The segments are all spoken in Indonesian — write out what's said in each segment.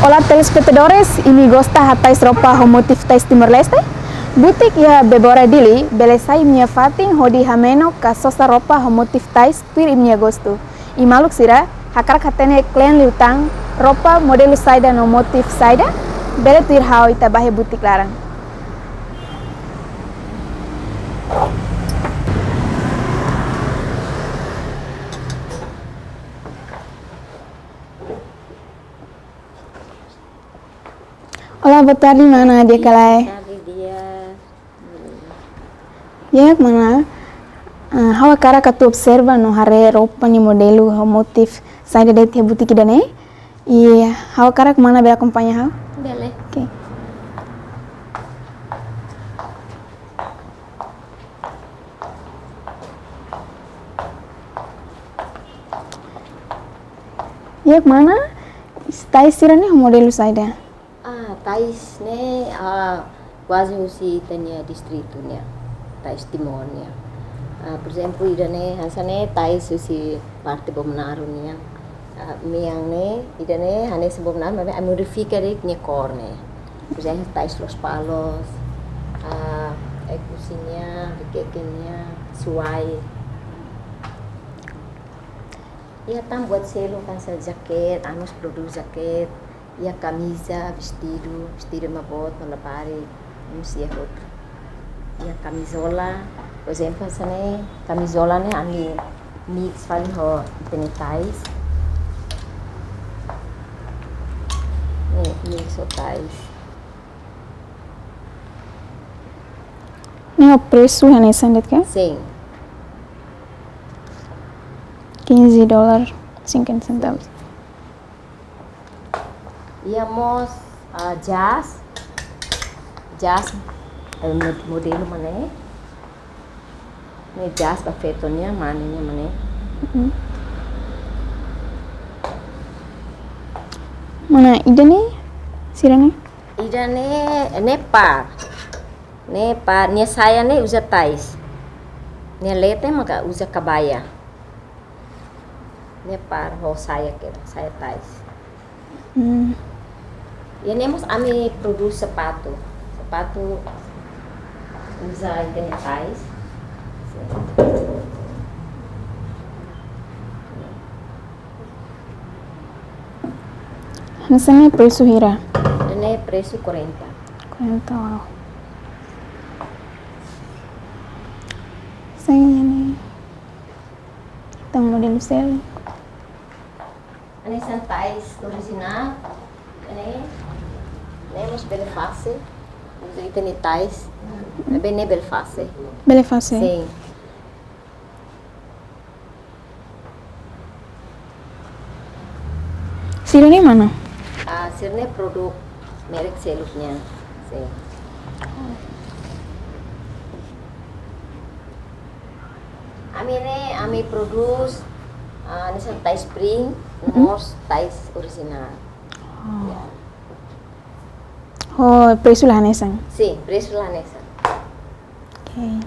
Olá, telespectadores, ini gosta hatais ropa homotif tais Timor-Leste. Butik ya bebora dili, belesai minha fatin hodi hameno ka sosa ropa homotif tais tuir minha gosto. I maluk sira, hakar katene klen liutang, ropa modelo saida no motif saida, bele tuir hao itabahe butik larang. Olá, boa tarde, mana dia kalai. Ya, mana? Hawa cara que tu observa no hare roupa ni modelo motif saída de te boutique dane. E hawa cara que mana be acompanha hau? Bele. Okay. Ya, mana? Está istirane modelo saída. Tais ne quase usi tenia distrito ne, tais Timor ne. Por exemplo, idane hansane tais usi parte Bomnaru ne. Miang ne, idane hane se Bomnaru, mas a modifica de ne cor ne. Por exemplo, tais Los Palos, cozinha, kekenya, suai. Ia tam buat selo kan jaket, anos produz jaket. Ia camisa, vestido mabot, malapari, musia outro. Ia camisola, por exemplo, sane camisola ne ani mix falin ho tenitais. Ne mix ho tais. Ni o preço hane sandet ka? Sim. $15, 50 centavos. Íamos jazz modelo mana ne jazz bafetonya maninya mana Mana idane sirane? idane nepar ne saya ne usa tais ne lete maka usa kabaya nepar ho saya kira saya tais. Ya nemos ami produz sepatu usa tais. Nasane preço hira? Ini preço 40. 40 wow. Saya ni tang modelo sel. Ini tais original. Ini nemos belfase. Usa iteni tais. Bene belfase. Belfase. Sim. Sirane mana? Sirne produk merek seluknya. Sim. Ami produz nisa tais spring, mos tais original. Ya. Oh, preço lá nessa. Sim, preço lá nessa. Okay.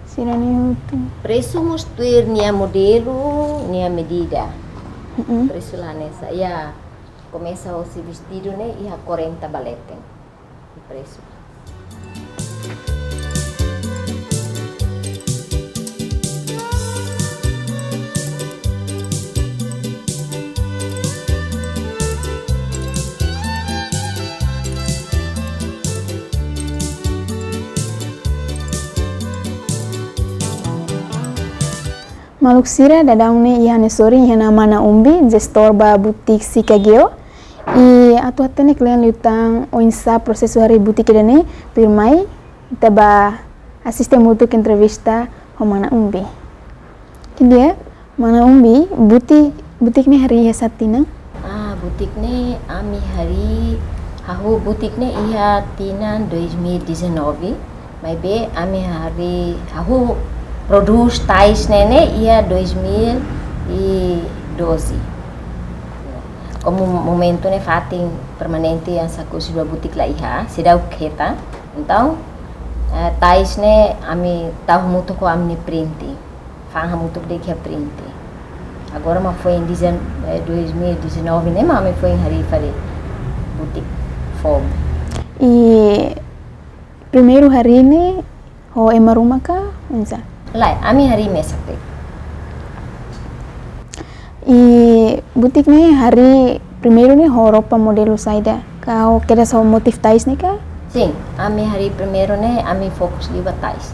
Sirane itu. Preço mostrar nia modelo, nia medida. Preço lá nessa. Ya, começa o se vestido né, e a 40 balete. O preço. Maluk sira dadaune ihane sori ihana mana umbi gestor ba butik sikageo e atu atene kalian lutang o insa prosesu hari butik dane pirmai taba asiste mutuk entrevista ho mana umbi kindia mana umbi butik ne hari satina Butik ne ami hari hahu butik ne iha tina 2019 mai be ami hari hahu produz tais nene ia 2012. Como momento ne fatin permanente yang saku sebuah butik lah iha, sedau kita. Então, tais ne ami tahu muito com amni print. Fanga muito de que print. Agora mas foi em 2019 né, mas foi em hari fare boutique fob. E primeiro hari ni ho ema rumah ka unsa? Lai, ami hari mesape. E boutique ni hari primeiro ni ho roupa modelo saida. Kau kira só motif tais ni ka? Sim, ami hari primeiro né, ami fokus liba tais.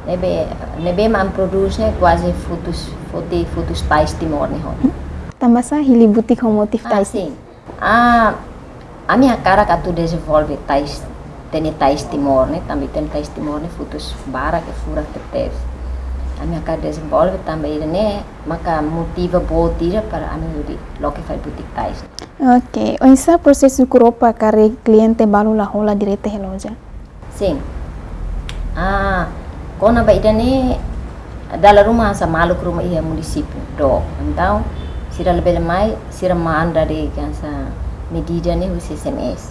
Nebe man produz né, quase fotos tais timor ne ho. Tambah sa hili boutique ho motif tais. Sim. A minha cara que tu desenvolve tais, tem tais timor né, também tem tais timor né, fotos bara que fura que teve. A minha cara desenvolve também né, maka motiva boa tira para a minha lo que faz boutique tais. Ok, onsa prosesu ku roupa kare cliente balu la hola direte heloja. Sim. Kona ba idane dalam rumah sa malu ke rumah ia município do. Então, sira lebih lemai, sira manda de kansa medida ne husi SMS.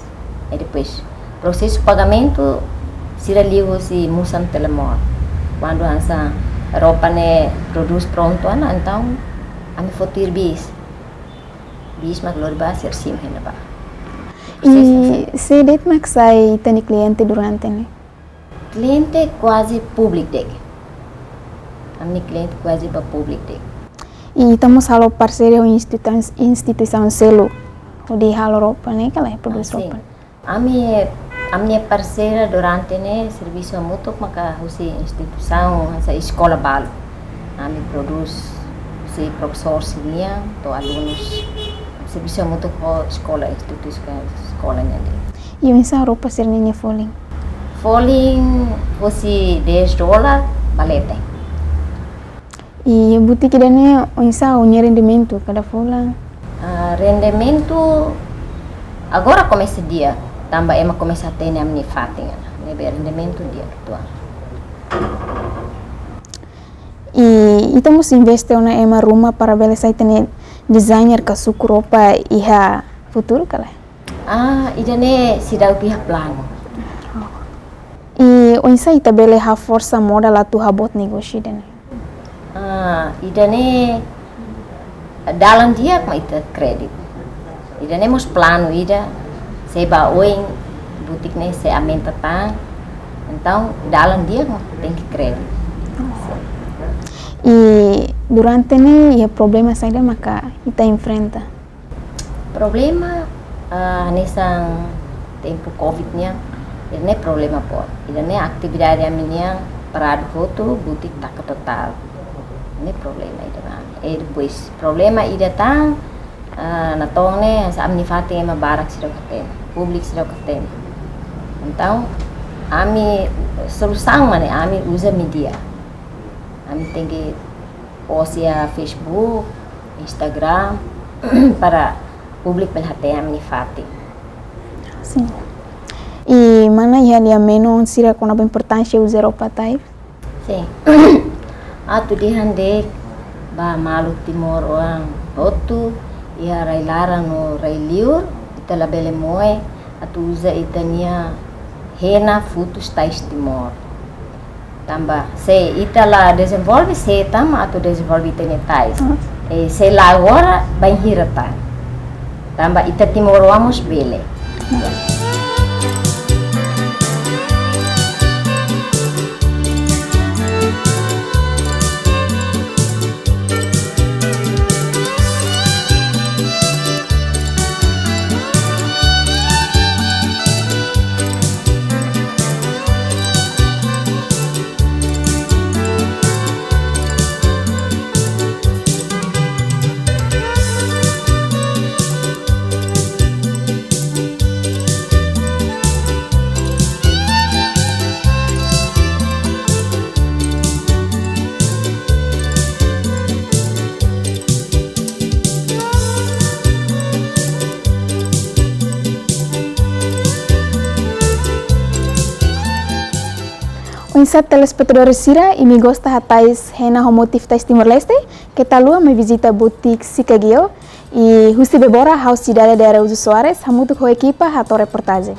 E depois, processo pagamento sira ligo si musan telemor. Quando ansa roupa ne produz pronto ana, então ami fotir bis mak lor ba sir sim hena ba. E se det mak sai tani cliente durante ne? Cliente quase public dek. Amni cliente quase ba public dek. E estamos halo parceria o instituição selo o di halo roupa ne kala produz roupa. Amni parceira durante ne serviço mútuo maka husi instituição essa escola balo. Ami produz si professor sinia to alunos serviço mútuo ko escola instituição escola ne. E onsa roupa ser ne falling. Falling husi $10 balete. E boutique dane onsa o rendimento cada fola. Rendimento agora começa dia, tambah ema começa a ter amni fatinga, nebe rendimento dia tua. E estamos investe na ema rumah para bela sai tene designer ka suku roupa iha futuro kala. Idane sidau pihak plano. E onsa ita bele ha força moda la tu habot negócio dane. Idane dalam dia ma ita kredit. Idane mos plano ida seba oing boutique ne se aumenta tá. Então dalam dia tem que kredit. E durante ne ia problema saida maka ita enfrenta. Problema nessa tempo covid nya ini problema po. Ini atividade minha parado foto boutique tak total. Ini problema itu kan. Depois problema ida tang na tong ne sa amni fati ema barak sira katen, public sira katen. Então ami solução mane ami usa media. Ami tem que postar Facebook, Instagram para public pelhate amni fati. Sim. E mana ia dia menon sira kona ba importância usar roupa tais? Sim. Tu dihande ba malu timor orang otu ia rai larang no rai liur ita la bele moe atu usa itania hena futus tais timor. Tambah se ita la desenvolve se tama atu desenvolve itania tais. Se la agora ba hiratan. Tambah ita timor vamos bele. Insat telespectadores Sira e me gosta hatais hena homotif tais Timor-Leste, que talua me visita boutique Sikagio e Husi Bebora House Cidade de Araújo Soares, hamutuk ho equipa hato reportagem.